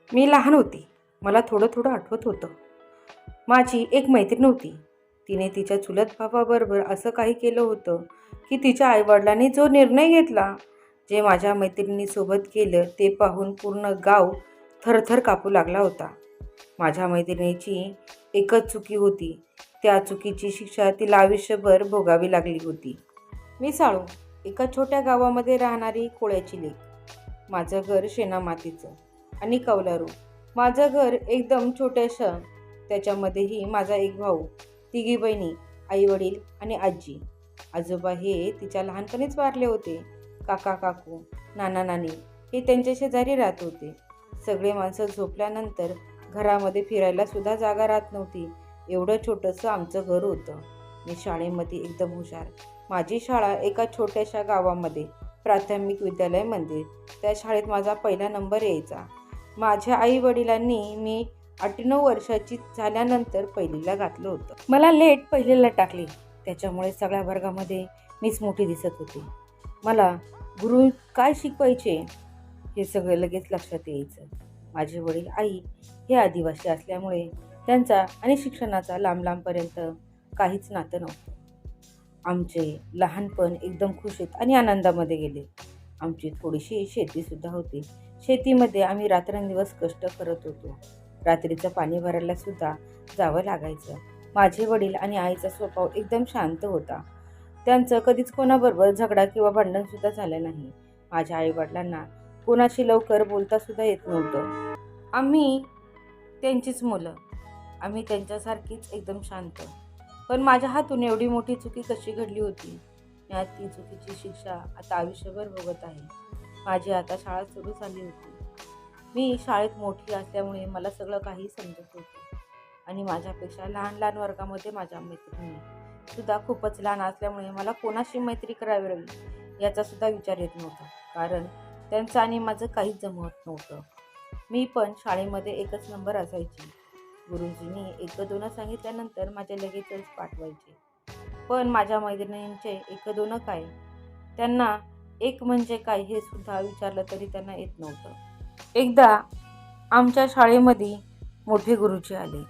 मी लहान होती. मला थोडं थोडं आठवत होतं. माझी एक मैत्रीण होती. तिने तिच्या चुलत भावाबरोबर असं काही केलं होतं की तिच्या आईवडिलांनी जो निर्णय घेतला, जे माझ्या मैत्रिणीसोबत केलं ते पाहून पूर्ण गाव थरथर कापू लागला होता. माझ्या मैत्रिणीची एकच चुकी होती. त्या चुकीची शिक्षा तिला आयुष्यभर भोगावी लागली होती. मी साळू, एका छोट्या गावामध्ये राहणारी कोळ्याची लेक. माझं घर शेणामातीचं आणि कौलारू. माझं घर एकदम छोटंसं. त्याच्यामध्येही माझा एक भाऊ, तिघी बहिणी, आईवडील आणि आजी. आजोबा हे तिच्या लहानपणीच वारले होते. काका काकू, नाना नानी हे त्यांच्या शेजारी राहत होते. सगळे माणसं झोपल्यानंतर घरामध्ये फिरायला सुद्धा जागा राहत नव्हती. एवढं छोटंसं आमचं घर होतं. मी शाळेमध्ये एकदम हुशार. माझी शाळा एका छोट्याशा गावामध्ये, प्राथमिक विद्यालय मंदिर. त्या शाळेत माझा पहिला नंबर यायचा. माझ्या आई वडिलांनी मी 8-9 वर्षाची झाल्यानंतर पहिलीला घातलं होतं. मला लेट पहिलीला टाकले. त्याच्यामुळे सगळ्या वर्गामध्ये मीच मोठी दिसत होती. मला गुरु काय शिकवायचे हे सगळं लगेच लक्षात यायचं. माझे वडील आई हे आदिवासी असल्यामुळे त्यांचा आणि शिक्षणाचा लांबपर्यंत काहीच नातं नव्हतं. आमचे लहानपण एकदम खुशीत आणि आनंदामध्ये गेले. आमची थोडीशी शेतीसुद्धा होती. शेतीमध्ये आम्ही रात्रंदिवस कष्ट करत होतो. रात्रीचं पाणी भरायला सुद्धा जावं लागायचं. माझे वडील आणि आईचा स्वभाव एकदम शांत होता. त्यांचं कधीच कोणाबरोबर झगडा किंवा भांडणसुद्धा झालं नाही. माझ्या आईवडिलांना कोणाशी लवकर बोलतासुद्धा येत नव्हतं. आम्ही त्यांचीच मुलं. आम्ही त्यांच्यासारखीच एकदम शांत. पण माझ्या हातून एवढी मोठी चुकी कशी घडली होती? मी आज ती चुकीची शिक्षा आता आयुष्यभर भोगत आहे. माझी आता शाळा सुरू झाली होती. मी शाळेत मोठी असल्यामुळे मला सगळं काही समजत होतं. आणि माझ्यापेक्षा लहान लहान वर्गामध्ये माझ्या मैत्रिणी सुद्धा खूपच लहान असल्यामुळे मला कोणाशी मैत्री करावी याचा सुद्धा विचार येत नव्हता. कारण त्यांचं आणि माझं काहीच जमत नव्हतं. मी पण शाळेमध्ये एकच नंबर असायची. गुरुजींनी 1-2 सांगितल्यानंतर माझे लगेचच पाठवायचे. पण माझ्या मैत्रिणींचे 1-2 काय, त्यांना एक म्हणजे काय हे सुद्धा विचारलं तरी त्यांना येत नव्हतं. एकदा आमच्या शाळेमध्ये मोठे गुरुजी आले.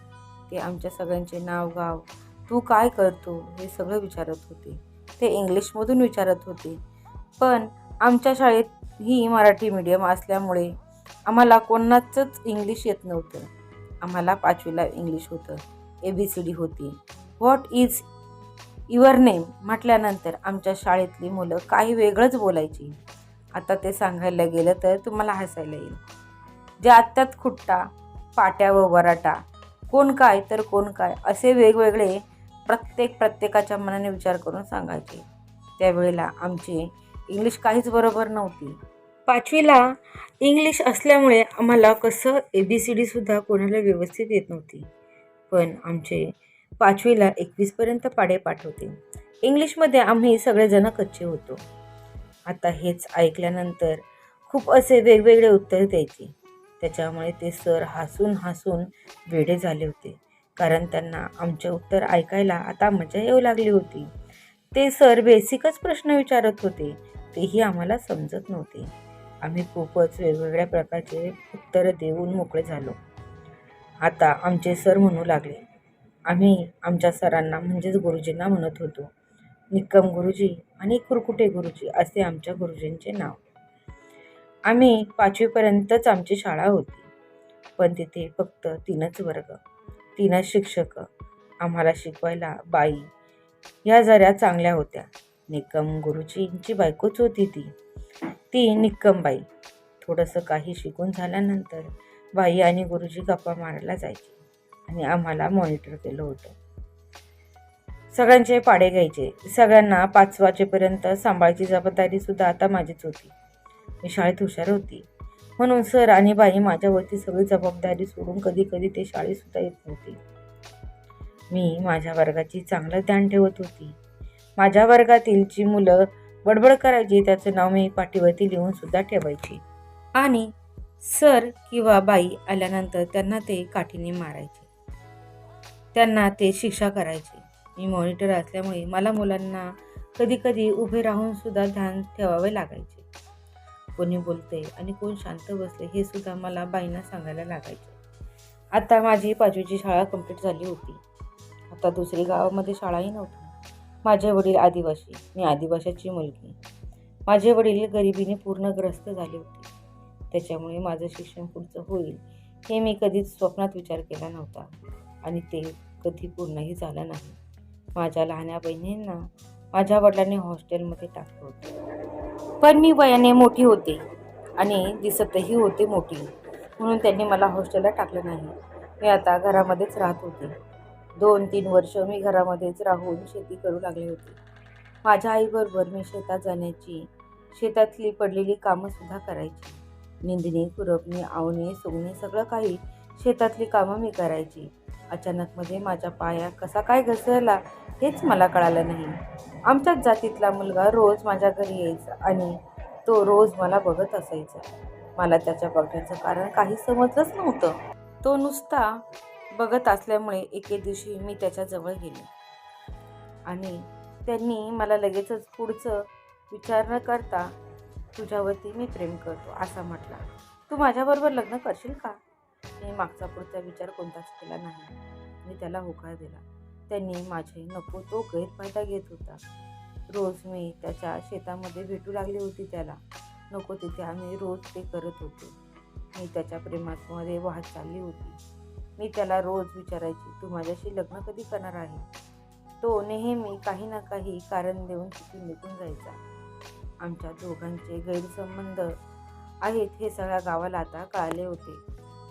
ते आमच्या सगळ्यांचे नाव गाव, तू काय करतो हे सगळं विचारत होते. ते इंग्लिशमधून विचारत होते. पण आमच्या शाळेत ही मराठी मीडियम असल्यामुळे आम्हाला कोणाचंच इंग्लिश येत नव्हतं. आम्हाला 5वीला इंग्लिश होतं. ABCD होती. व्हॉट इज युअर नेम म्हटल्यानंतर आमच्या शाळेतली मुलं काही वेगळंच बोलायची. आता ते सांगायला गेलं तर तुम्हाला हसायला येईल. ज्यात खुट्टा, पाट्या व वराटा, कोण काय तर कोण काय असे वेगवेगळे प्रत्येकाच्या मनाने विचार करून सांगायचे. त्यावेळेला आमची इंग्लिश काहीच बरोबर नव्हती. 5वीला इंग्लिश असल्यामुळे आम्हाला कसं ABCD सुद्धा कोणाला व्यवस्थित येत नव्हती. पण आमचे 5वीला 21पर्यंत पाढे पाठ होते. इंग्लिशमध्ये आम्ही सगळेजण कच्चे होतो. आता हेच ऐकल्यानंतर खूप असे वेगवेगळे उत्तर द्यायचे. त्याच्यामुळे ते सर हसून वेडे झाले होते. कारण त्यांना आमचे उत्तर ऐकायला आता मजा येऊ लागली होती. ते सर बेसिकच प्रश्न विचारत होते. तेही आम्हाला समजत नव्हते. आम्ही खूपच वेगवेगळ्या प्रकारचे उत्तरं देऊन मोकळे झालो. आता आमचे सर म्हणू लागले. आम्ही आमच्या सरांना म्हणजेच गुरुजींना म्हणत होतो. निक्कम गुरुजी आणि कुरकुटे गुरुजी असे आमच्या गुरुजींचे नाव. आम्ही 5वीपर्यंतच आमची शाळा होती. पण तिथे फक्त 3च वर्ग, 3च शिक्षक. आम्हाला शिकवायला बाई ह्या जरा चांगल्या होत्या. निक्कम गुरुजींची बायकोच होती ती निक्कमबाई. थोडंसं काही शिकून झाल्यानंतर बाई आणि गुरुजी गप्पा मारायला जायचे आणि आम्हाला मॉनिटर केलं होतं. सगळ्यांचे पाढे घ्यायचे. सगळ्यांना 5 वाजेपर्यंत सांभाळायची जबाबदारी सुद्धा आता माझीच होती. मी शाळेत हुशार होती म्हणून सर आणि बाई माझ्यावरती सगळी जबाबदारी सोडून कधी ते शाळेतसुद्धा येत नव्हते. मी माझ्या वर्गाची चांगलं ध्यान ठेवत होती. माझ्या वर्गातील जी मुलं बडबड करायची त्याचं नाव मी पाठीवरती लिहून सुद्धा ठेवायची. आणि सर किंवा बाई आल्यानंतर त्यांना ते काठीने मारायचे. त्यांना ते शिक्षा करायचे. मी मॉनिटर असल्यामुळे मला मुलांना कधी उभे राहून सुद्धा ध्यान ठेवावे लागायचे. कोणी बोलते आणि कोण शांत बसले हे सुद्धा मला बाईंना सांगायला लागायचे. आता माझी 5वीची शाळा कंप्लीट झाली होती. आता दुसरी गावामध्ये शाळाही नव्हती. माझे वडील आदिवासी, मी आदिवाशाची मुलगी. माझे वडील गरिबीने पूर्ण ग्रस्त झाले होते. त्याच्यामुळे माझं शिक्षण पुढचं होईल हे मी कधीच स्वप्नात विचार केला नव्हता आणि ते कधी पूर्णही झालं नाही. माझ्या लहान्या बहिणींना माझ्या वडिलांनी हॉस्टेलमध्ये टाकलं होतं. पण मी वयाने मोठी होते आणि दिसतही होते मोठी, म्हणून त्यांनी मला हॉस्टेलला टाकलं नाही. मी आता घरामध्येच राहत होते. 2-3 वर्ष मी घरामध्येच राहून शेती करू लागले होते. माझ्या आईबरोबर मी शेतात जाण्याची, शेतातली पडलेली कामंसुद्धा करायची. निंदणी, खुरपणी, आवणे, सोंगणे सगळं काही शेतातली कामं मी करायची. अचानकमध्ये माझा पाया कसा काय घसरला हेच मला कळालं नाही. आमच्याच जातीतला मुलगा रोज माझ्या घरी यायचा आणि तो रोज मला बघत असायचा. मला त्याच्या बघण्याचं कारण काही समजलंच नव्हतं. तो नुसता बघत असल्यामुळे एके दिवशी मी त्याच्याजवळ गेले आणि त्यांनी मला लगेचच पुढचं विचार न करता, तुझ्यावरती मी प्रेम करतो असं म्हटला. तू माझ्याबरोबर लग्न करशील का? मी मागचा पुढचा विचार कोणताच केला नाही. मी त्याला होकार दिला. त्यांनी माझे नको तो गैरफायदा घेत होता. रोज मी त्याच्या शेतामध्ये भेटू लागली होती त्याला. नको तिथे आम्ही रोज ते करत होतो. मी त्याच्या प्रेमामध्ये वाहत चालली होती. मी त्याला रोज विचारायची, तू माझ्याशी लग्न कधी करणार आहे? तो नेहमी काही ना काही कारण देऊन तिथे निघून जायचा. आमच्या दोघांचे गैरसंबंध आहेत हे सगळ्या गावाला आता कळाले होते.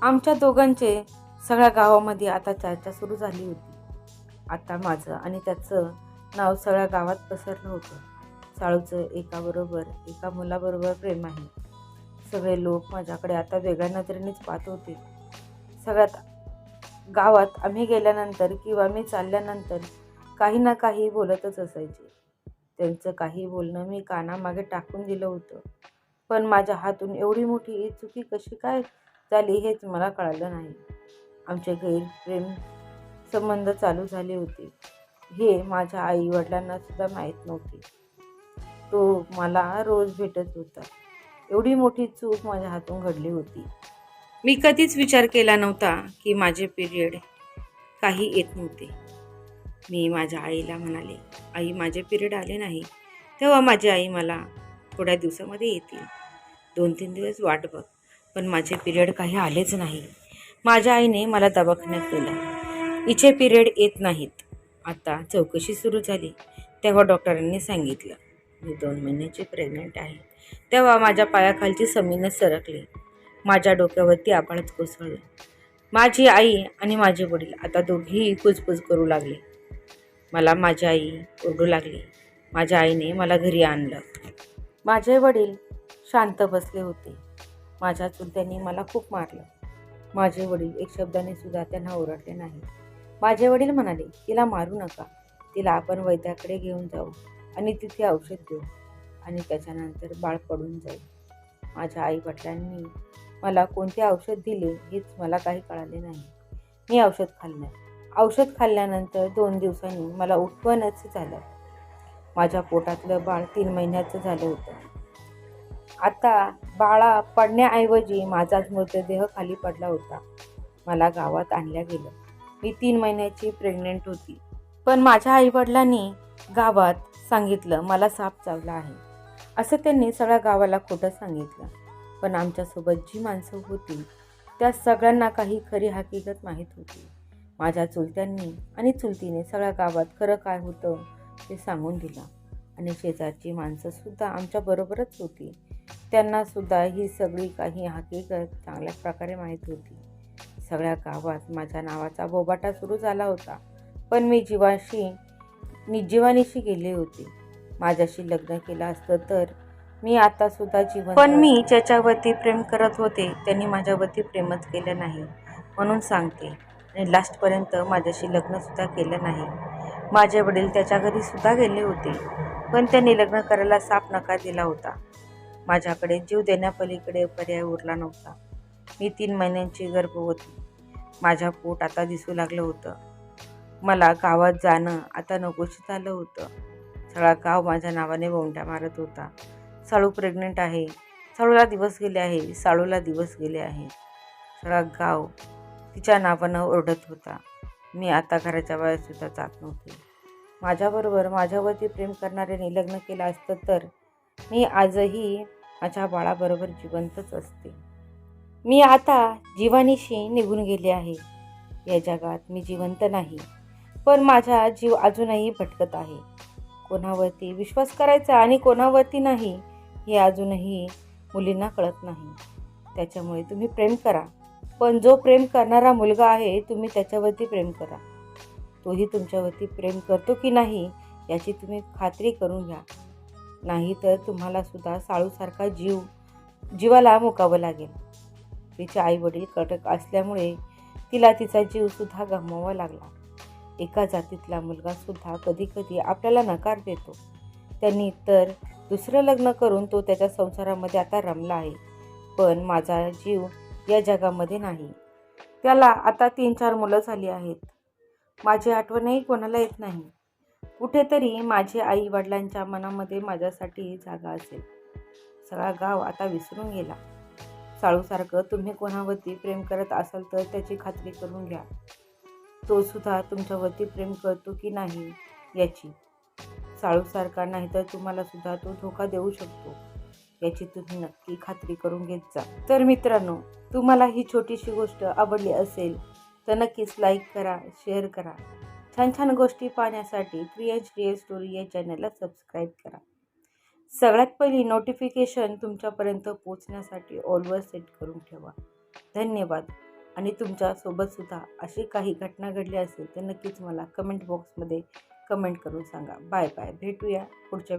आमच्या दोघांचे सगळ्या गावामध्ये आता चर्चा सुरू झाली होती. आता माझं आणि त्याचं नाव सगळ्या गावात पसरलं होतं. साळूचं एका मुलाबरोबर प्रेम आहे. सगळे लोक माझ्याकडे आता वेगळ्या नजरेनेच पाहत होते. सगळ्यात गावात आम्ही गेल्यानंतर किंवा मी चालल्यानंतर काही ना काही बोलतच असायचे. त्यांचं काही बोलणं मी कानामागे टाकून दिलं होतं. पण माझ्या हातून एवढी मोठी चुकी कशी काय झाली हेच मला कळालं नाही. आमचे गैरप्रेम संबंध चालू झाले होते हे माझ्या आई वडिलांना सुद्धा माहीत नव्हते. तो मला रोज भेटत होता. एवढी मोठी चूक माझ्या हातून घडली होती. मी कधीच विचार केला नव्हता की माझे पिरियड काही येत नव्हते. मी माझ्या आईला म्हणाले, आई माझे पिरियड आले नाही. तेव्हा माझी आई मला थोड्या दिवसामध्ये येतील, 2-3 दिवस वाट बघ. पण माझे पिरियड काही आलेच नाही. माझ्या आईने मला दवाखान्यात नेलं. हिचे पिरियड येत नाहीत. आता चौकशी सुरू झाली. तेव्हा डॉक्टरांनी सांगितलं मी 2 महिन्याची प्रेग्नंट आहे. तेव्हा माझ्या पायाखालची जमीनच सरकली. माझ्या डोक्यावरती आभाळच कोसळलं. माझी आई आणि माझे वडील आता दोघेही कुजबुज करू लागले. मला माझी आई ओरडू लागली. माझ्या आईने मला घरी आणलं. माझे वडील शांत बसले होते. माझ्या चुलत्यांनी मला खूप मारलं. माझे वडील एक शब्दाने सुद्धा त्यांना ओरडले नाही. माझे वडील म्हणाले, तिला मारू नका, तिला आपण वैद्याकडे घेऊन जाऊ आणि तिथे औषध देऊ आणि त्याच्यानंतर बाळ पडून जाईल. माझ्या आई वडिलांनी मला कोणते औषध दिले हेच मला काही कळाले नाही. मी औषध खाल्लं. औषध खाल्ल्यानंतर 2 दिवसांनी मला उठवणच झालं. माझ्या पोटातलं बाळ 3 महिन्याचं झालं होतं. आता बाळा पडण्याऐवजी माझाच मृतदेह खाली पडला होता. मला गावात आणल्या गेलं. मी 3 महिन्याची प्रेग्नंट होती. पण माझ्या आईवडिलांनी गावात सांगितलं मला साप चावला आहे असं. त्यांनी सगळ्या गावाला खोटं सांगितलं. पण आमच्यासोबत जी माणसं होती त्या सगळ्यांना काही खरी हकीकत माहीत होती. माझ्या चुलत्यांनी आणि चुलतीने सगळ्या गावात खरं काय होतं ते सांगून दिलं आणि शेजारची माणसंसुद्धा आमच्याबरोबरच होती. त्यांनासुद्धा ही सगळी काही हकीकत चांगल्या प्रकारे माहीत होती. सगळ्या गावात माझ्या नावाचा बोबाटा सुरू झाला होता. पण मी जीवानीशी गेले होते. माझ्याशी लग्न केलं असतं तर मी आतासुद्धा जीवन. पण मी ज्याच्यावरती प्रेम करत होते त्यांनी माझ्यावरती प्रेमच केलं नाही म्हणून सांगते. आणि लास्टपर्यंत माझ्याशी लग्नसुद्धा केलं नाही. माझे वडील त्याच्या घरीसुद्धा गेले होते पण त्यांनी लग्न करायला साफ नकार दिला होता. माझ्याकडे जीव देण्यापलीकडे पर्याय उरला नव्हता. मी 3 महिन्यांची गर्भवती. माझ्या पोट आता दिसू लागलं होतं. मला गावात जाणं आता नकोशी झालं होतं. सगळा गाव माझ्या नावाने बोंबड्या मारत होता. साळू प्रेग्नंट आहे, साळूला दिवस गेले आहे, साळूला दिवस गेले आहे. सगळा गाव तिच्या नावानं ओरडत होता. मी आता घराच्या बाहेर सुद्धा जात नव्हते. माझ्याबरोबर माझ्यावरती प्रेम करणाऱ्याने लग्न केलं असतं तर मी आजही माझ्या बाळाबरोबर जिवंतच असते. मी आता जीवानीशी निघून गेले आहे. या जगात मी जिवंत नाही, पण माझा जीव अजूनही भटकत आहे. कोणावरती विश्वास करायचा आणि कोणावरती नाही हे अजूनही मुलींना कळत नाही. त्याच्यामुळे तुम्ही प्रेम करा, पण जो प्रेम करणारा मुलगा आहे तुम्ही त्याच्यावरती प्रेम करा. तोही तुमच्यावरती प्रेम करतो की नाही याची तुम्ही खात्री करून घ्या. नाही तर तुम्हाला सुद्धा साळूसारखा जीवाला मुकावं लागेल. तिचे आई वडील कडक असल्यामुळे तिला तिचा जीवसुद्धा गमवावा लागला. एका जातीतला मुलगा सुद्धा कधी कधी आपल्याला नकार देतो. त्यांनी तर दुसरं लग्न करून तो त्याच्या संसारामध्ये आता रमला आहे, पण माझा जीव या जगामध्ये नाही. त्याला आता 3-4 मुलं झाली आहेत. माझी आठवणही कोणाला येत नाही. कुठेतरी माझे आई वडिलांच्या मनामध्ये माझ्यासाठी जागा असेल. सगळा गाव आता विसरून गेला. साळूसारखं तुम्ही कोणावरती प्रेम करत असाल तर त्याची खात्री करून घ्या. तो सुद्धा तुमच्यावरती प्रेम करतो की नाही याची. साळूसारखा नाही तर तुम्हाला सुद्धा तो धोका देऊ शकतो, याची तुम्ही नक्की खात्री करून घेत जा. तर मित्रांनो, तुम्हाला ही छोटीशी गोष्ट आवडली असेल तर नक्कीच लाईक करा, शेअर करा. छान छान गोष्टी पाहण्यासाठी क्रिएट रिअल स्टोरी या चॅनलला सबस्क्राईब करा. सगळ्यात पहिली नोटिफिकेशन तुमच्यापर्यंत पोहोचण्यासाठी ऑलवर सेट करून ठेवा. धन्यवाद. आणि तुमच्यासोबतसुद्धा अशी काही घटना घडली असेल तर नक्कीच मला कमेंट बॉक्समध्ये कमेंट करून सांगा. Bye bye. भेटूया पुढच्या